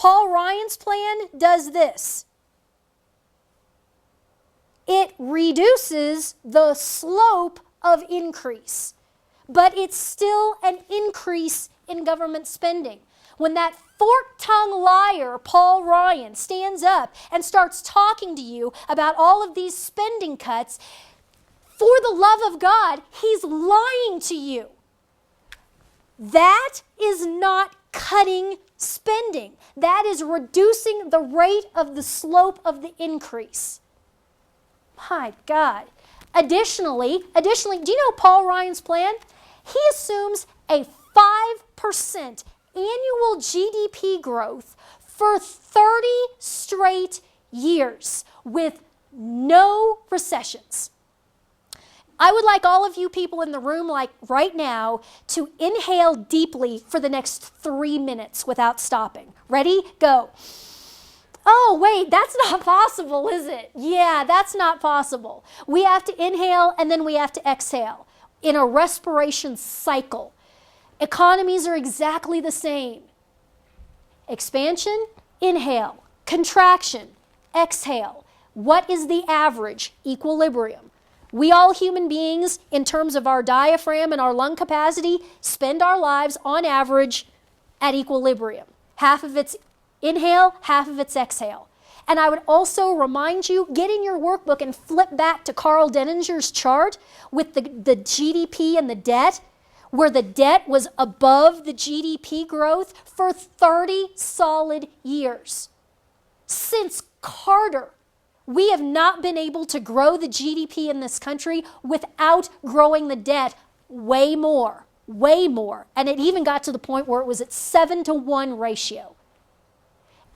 Paul Ryan's plan does this. It reduces the slope of increase, but it's still an increase in government spending. When that fork-tongued liar, Paul Ryan, stands up and starts talking to you about all of these spending cuts, for the love of God, he's lying to you. That is not cutting spending. That is reducing the rate of the slope of the increase. My God. Additionally, do you know Paul Ryan's plan? He assumes a 5% annual GDP growth for 30 straight years with no recessions. I would like all of you people in the room, like right now, to inhale deeply for the next 3 minutes without stopping. Ready? Go. Oh, wait, that's not possible, is it? Yeah, that's not possible. We have to inhale and then we have to exhale in a respiration cycle. Economies are exactly the same. Expansion, inhale. Contraction, exhale. What is the average? Equilibrium. We all human beings, in terms of our diaphragm and our lung capacity, spend our lives on average at equilibrium. Half of it's inhale, half of it's exhale. And I would also remind you, get in your workbook and flip back to Carl Denninger's chart with the GDP and the debt, where the debt was above the GDP growth for 30 solid years. Since Carter, we have not been able to grow the GDP in this country without growing the debt way more. And it even got to the point where it was at 7-to-1 ratio.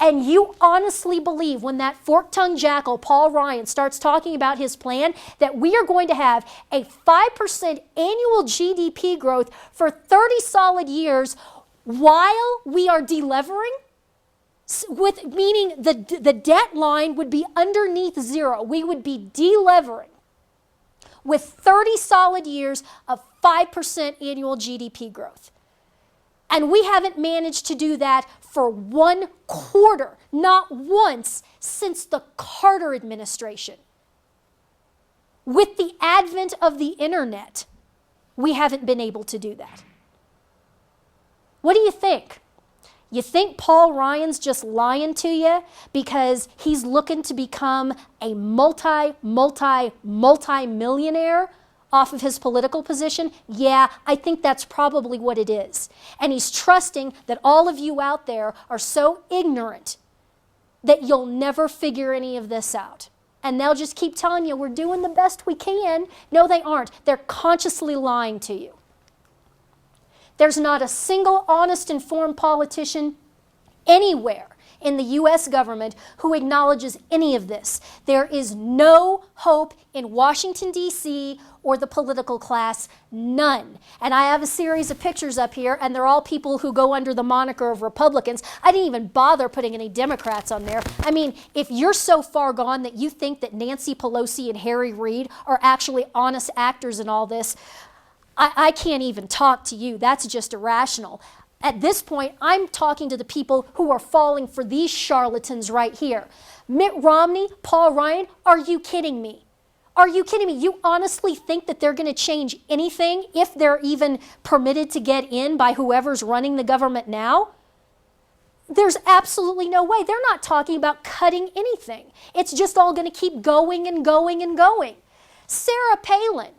And you honestly believe when that fork-tongued jackal, Paul Ryan, starts talking about his plan that we are going to have a 5% annual GDP growth for 30 solid years while we are delevering? Meaning the debt line would be underneath zero. We would be delevering with 30 solid years of 5% annual GDP growth. And we haven't managed to do that for 1 quarter, not once, since the Carter administration. With the advent of the internet, we haven't been able to do that. What do you think? You think Paul Ryan's just lying to you because he's looking to become a multi-millionaire off of his political position? Yeah, I think that's probably what it is. And he's trusting that all of you out there are so ignorant that you'll never figure any of this out. And they'll just keep telling you, we're doing the best we can. No, they aren't. They're consciously lying to you. There's not a single honest, informed politician anywhere in the U.S. government who acknowledges any of this. There is no hope in Washington, D.C. or the political class, none. And I have a series of pictures up here, and they're all people who go under the moniker of Republicans. I didn't even bother putting any Democrats on there. I mean, if you're so far gone that you think that Nancy Pelosi and Harry Reid are actually honest actors in all this, I can't even talk to you. That's just irrational. At this point, I'm talking to the people who are falling for these charlatans right here. Mitt Romney, Paul Ryan, are you kidding me? Are you kidding me? You honestly think that they're going to change anything if they're even permitted to get in by whoever's running the government now? There's absolutely no way. They're not talking about cutting anything. It's just all going to keep going and going and going. Sarah Palin.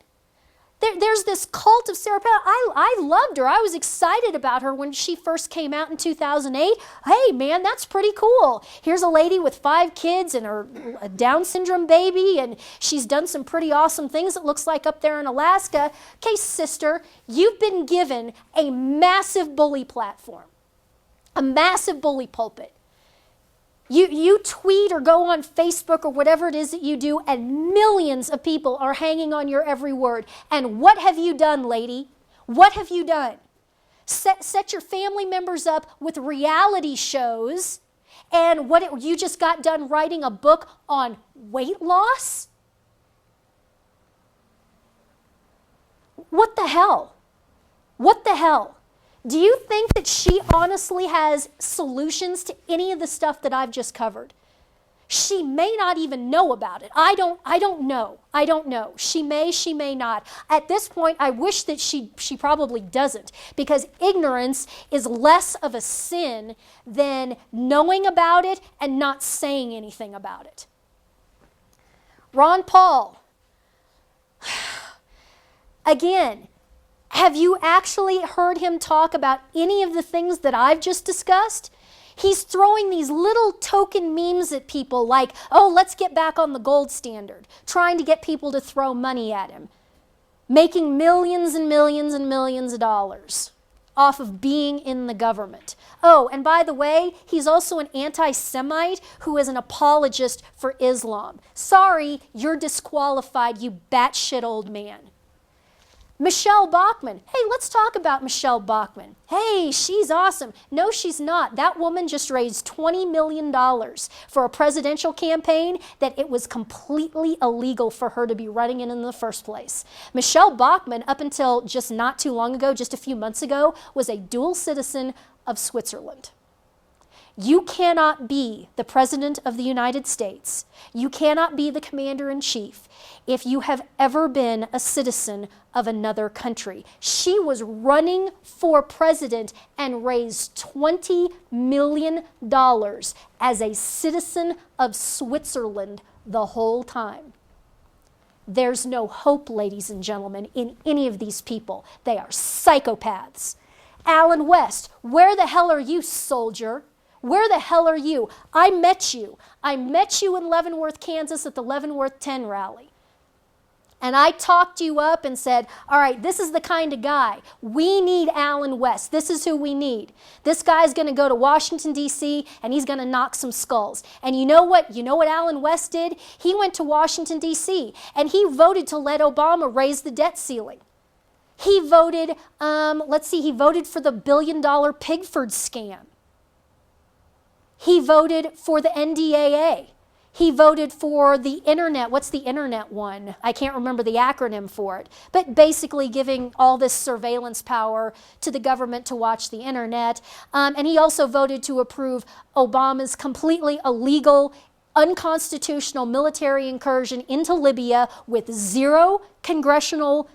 There's this cult of Sarah Palin. I loved her. I was excited about her when she first came out in 2008. Hey, man, that's pretty cool. Here's a lady with 5 kids and a Down syndrome baby, and she's done some pretty awesome things, it looks like, up there in Alaska. Okay, sister, you've been given a massive bully platform, a massive bully pulpit. You tweet or go on Facebook or whatever it is that you do, and millions of people are hanging on your every word. And what have you done, lady? What have you done? Set your family members up with reality shows, and you just got done writing a book on weight loss? What the hell? What the hell? Do you think that she honestly has solutions to any of the stuff that I've just covered? She may not even know about it. I don't know. She may not. At this point, I wish that she probably doesn't, because ignorance is less of a sin than knowing about it and not saying anything about it. Ron Paul. Again, have you actually heard him talk about any of the things that I've just discussed? He's throwing these little token memes at people like, oh, let's get back on the gold standard, trying to get people to throw money at him, making millions and millions and millions of dollars off of being in the government. Oh, and by the way, he's also an anti-Semite who is an apologist for Islam. Sorry, you're disqualified, you batshit old man. Michelle Bachmann. Hey, let's talk about Michelle Bachmann. Hey, she's awesome. No, she's not. That woman just raised $20 million for a presidential campaign that it was completely illegal for her to be running in the first place. Michelle Bachmann, up until just not too long ago, just a few months ago, was a dual citizen of Switzerland. You cannot be the President of the United States. You cannot be the Commander-in-Chief if you have ever been a citizen of another country. She was running for president and raised $20 million as a citizen of Switzerland the whole time. There's no hope, ladies and gentlemen, in any of these people. They are psychopaths. Alan West, where the hell are you, soldier? Where the hell are you? I met you. I met you in Leavenworth, Kansas at the Leavenworth 10 rally. And I talked you up and said, all right, this is the kind of guy. We need Alan West. This is who we need. This guy's going to go to Washington, D.C., and he's going to knock some skulls. And you know what? You know what Alan West did? He went to Washington, D.C., and he voted to let Obama raise the debt ceiling. He voted, he voted for the $1 billion Pigford scam. He voted for the NDAA. He voted for the internet. What's the internet one? I can't remember the acronym for it. But basically giving all this surveillance power to the government to watch the internet. And he also voted to approve Obama's completely illegal, unconstitutional military incursion into Libya with zero congressional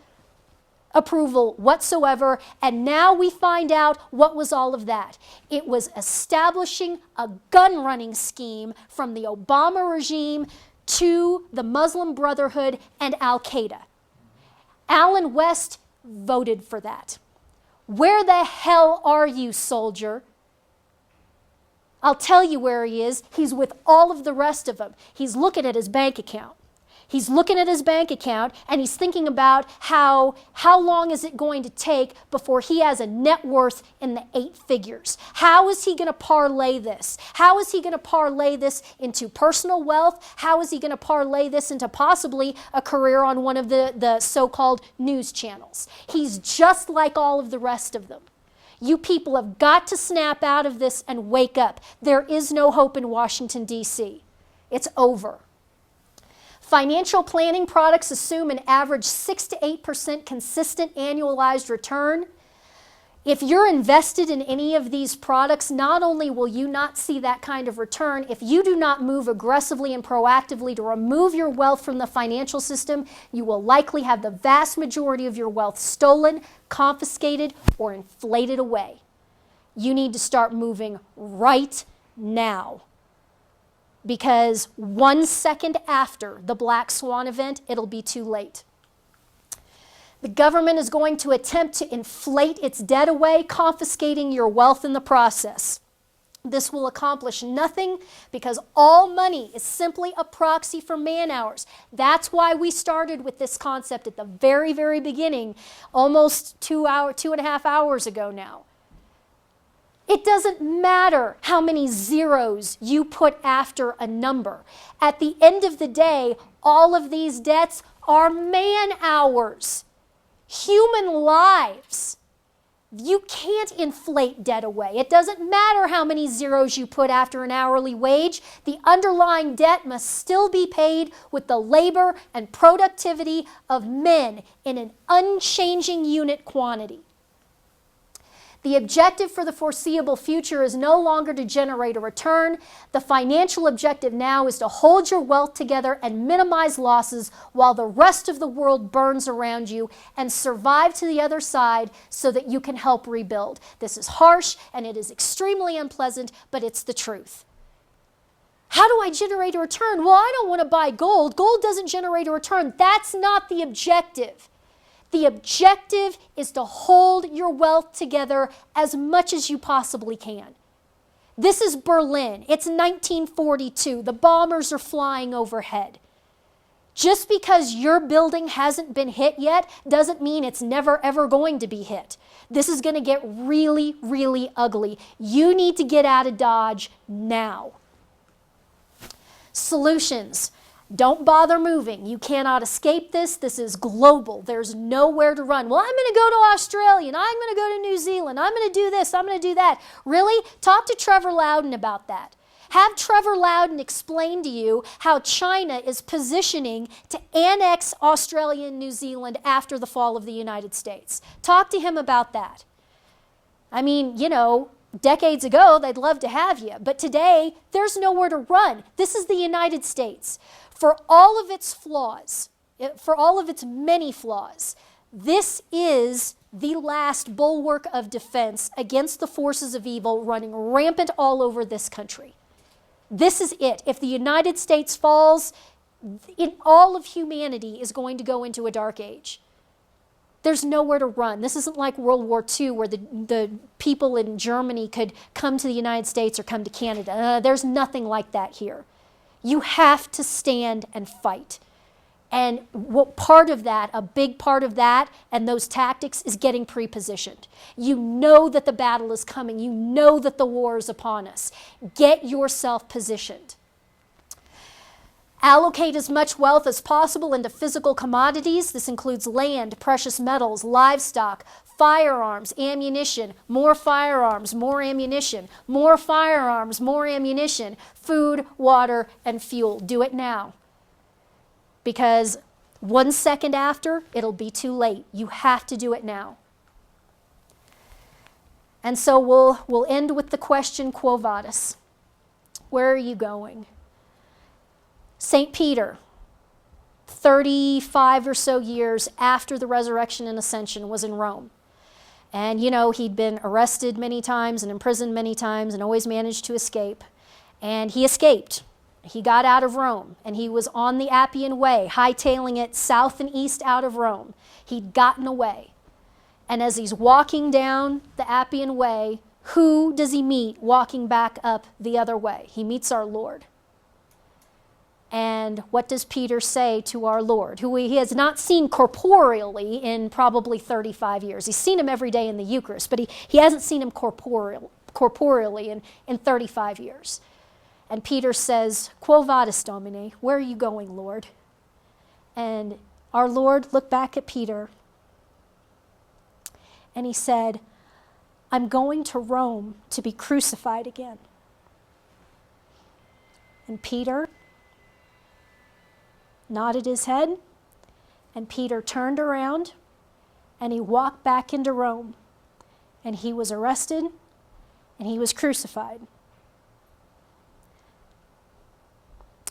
approval whatsoever, and now we find out what was all of that. It was establishing a gun-running scheme from the Obama regime to the Muslim Brotherhood and Al-Qaeda. Alan West voted for that. Where the hell are you, soldier? I'll tell you where he is. He's with all of the rest of them. He's looking at his bank account. He's looking at his bank account and he's thinking about how long is it going to take before he has a net worth in the 8 figures. How is he going to parlay this? How is he going to parlay this into personal wealth? How is he going to parlay this into possibly a career on one of the so-called news channels? He's just like all of the rest of them. You people have got to snap out of this and wake up. There is no hope in Washington, D.C. It's over. Financial planning products assume an average 6 to 8% consistent annualized return. If you're invested in any of these products, not only will you not see that kind of return, if you do not move aggressively and proactively to remove your wealth from the financial system, you will likely have the vast majority of your wealth stolen, confiscated, or inflated away. You need to start moving right now. Because 1 second after the Black Swan event, it'll be too late. The government is going to attempt to inflate its debt away, confiscating your wealth in the process. This will accomplish nothing because all money is simply a proxy for man hours. That's why we started with this concept at the very, very beginning, almost 2.5 hours ago now. It doesn't matter how many zeros you put after a number. At the end of the day, all of these debts are man hours, human lives. You can't inflate debt away. It doesn't matter how many zeros you put after an hourly wage. The underlying debt must still be paid with the labor and productivity of men in an unchanging unit quantity. The objective for the foreseeable future is no longer to generate a return. The financial objective now is to hold your wealth together and minimize losses while the rest of the world burns around you, and survive to the other side so that you can help rebuild. This is harsh and it is extremely unpleasant, but it's the truth. How do I generate a return? Well, I don't want to buy gold. Gold doesn't generate a return. That's not the objective. The objective is to hold your wealth together as much as you possibly can. This is Berlin. It's 1942. The bombers are flying overhead. Just because your building hasn't been hit yet doesn't mean it's never ever going to be hit. This is going to get really, really ugly. You need to get out of Dodge now. Solutions. Don't bother moving. You cannot escape this. This is global. There's nowhere to run. Well, I'm going to go to Australia, and I'm going to go to New Zealand. I'm going to do this. I'm going to do that. Really? Talk to Trevor Loudon about that. Have Trevor Loudon explain to you how China is positioning to annex Australia and New Zealand after the fall of the United States. Talk to him about that. I mean, you know, decades ago, they'd love to have you, but today, there's nowhere to run. This is the United States. For all of its flaws, for all of its many flaws, this is the last bulwark of defense against the forces of evil running rampant all over this country. This is it. If the United States falls, all of humanity is going to go into a dark age. There's nowhere to run. This isn't like World War II where the people in Germany could come to the United States or come to Canada. There's nothing like that here. You have to stand and fight. And what part of that, a big part of that, and those tactics is getting pre-positioned. You know that the battle is coming. You know that the war is upon us. Get yourself positioned. Allocate as much wealth as possible into physical commodities. This includes land, precious metals, livestock, firearms, ammunition, more firearms, more ammunition, more firearms, more ammunition, food, water, and fuel. Do it now. Because 1 second after, it'll be too late. You have to do it now. And so we'll end with the question, Quo Vadis? Where are you going? St. Peter, 35 or so years after the resurrection and ascension, was in Rome. And, you know, he'd been arrested many times and imprisoned many times and always managed to escape. And he escaped. He got out of Rome, and he was on the Appian Way, hightailing it south and east out of Rome. He'd gotten away. And as he's walking down the Appian Way, who does he meet walking back up the other way? He meets our Lord. And what does Peter say to our Lord, who he has not seen corporeally in probably 35 years? He's seen him every day in the Eucharist, but he hasn't seen him corporeally in 35 years. And Peter says, Quo vadis, Domine? Where are you going, Lord? And our Lord looked back at Peter, and he said, I'm going to Rome to be crucified again. And Peter nodded his head, and Peter turned around, and he walked back into Rome, and he was arrested, and he was crucified.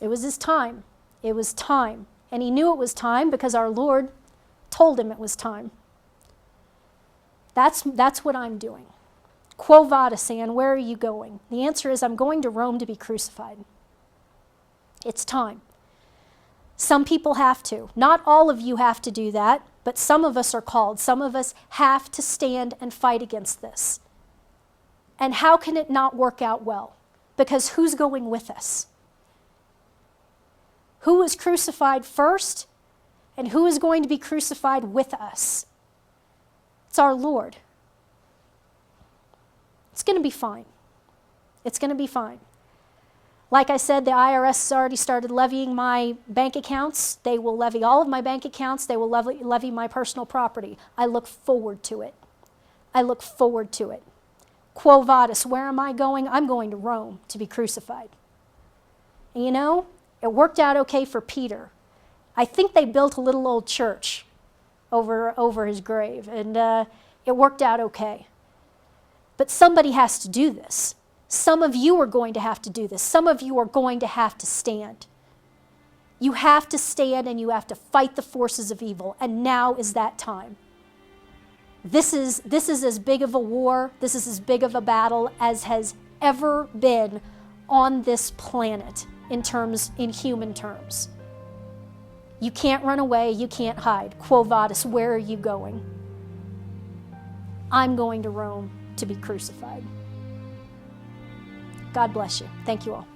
It was his time. It was time. And he knew it was time because our Lord told him it was time. That's what I'm doing. Quo vadis, Anne? Where are you going? The answer is, I'm going to Rome to be crucified. It's time. Some people have to. Not all of you have to do that, but some of us are called. Some of us have to stand and fight against this. And how can it not work out well? Because who's going with us? Who was crucified first, and who is going to be crucified with us? It's our Lord. It's going to be fine. It's going to be fine. Like I said, the IRS has already started levying my bank accounts. They will levy all of my bank accounts. They will levy my personal property. I look forward to it. I look forward to it. Quo vadis? Where am I going? I'm going to Rome to be crucified. And you know, it worked out okay for Peter. I think they built a little old church over his grave, and it worked out okay. But somebody has to do this. Some of you are going to have to do this. Some of you are going to have to stand. You have to stand and you have to fight the forces of evil. And now is that time. This is as big of a war, this is as big of a battle as has ever been on this planet in human terms. You can't run away, you can't hide. Quo vadis, where are you going? I'm going to Rome to be crucified. God bless you. Thank you all.